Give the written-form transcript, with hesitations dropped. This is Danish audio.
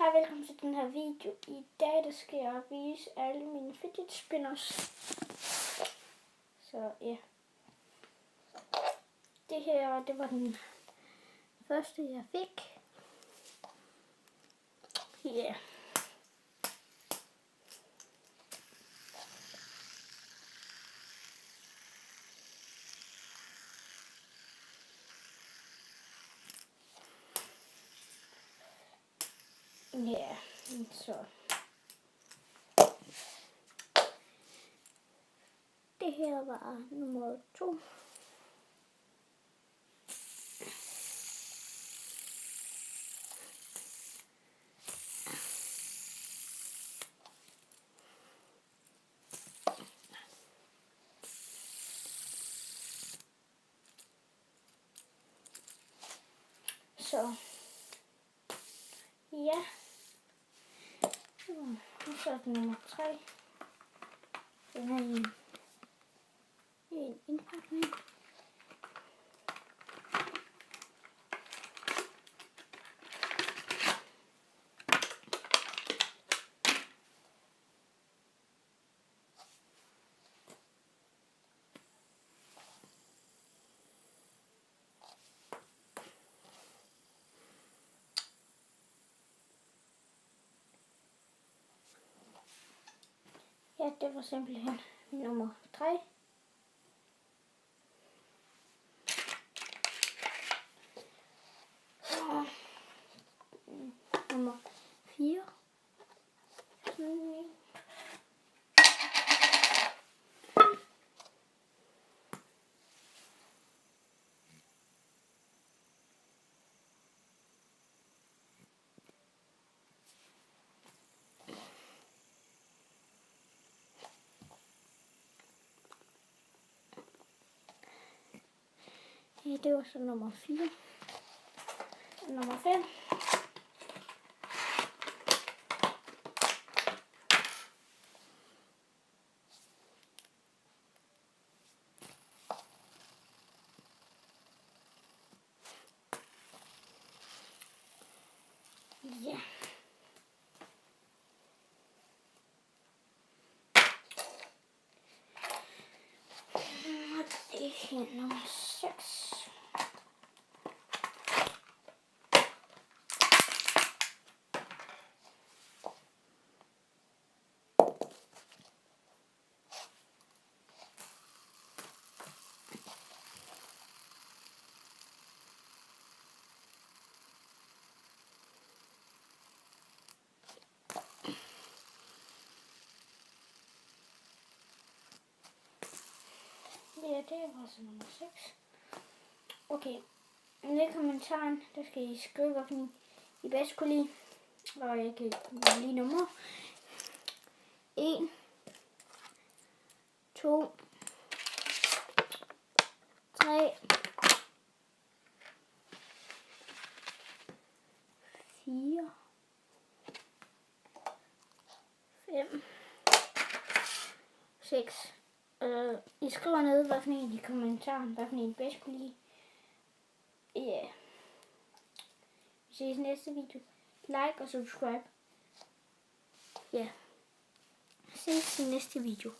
Hej, velkommen til den her video. I dag der skal jeg vise alle mine fidget spinners. Så ja. Det her, det var den første jeg fik. Ja. Ja, så. Det her var nummer 2. Så. Ja. Og så er det nummer 3. Den er en indpakning. Ja, det var simpelthen nummer 3. Og nummer 4. Ja, det var så nummer 4. Nummer 5. Ja. Og det her nummer 6. Ja, det var så nummer 6. Okay, ned i kommentaren, der skal I skrive, hvad I bedst kunne lide. Og jeg kan lige nummer 1, 2, 3, 4, 5, 6. I skriver ned, hvad for en i kommentaren, hvad for en I bedst kunne lide. Ja. Vi ses i næste video. Like og subscribe. Ja. Vi ses i næste video.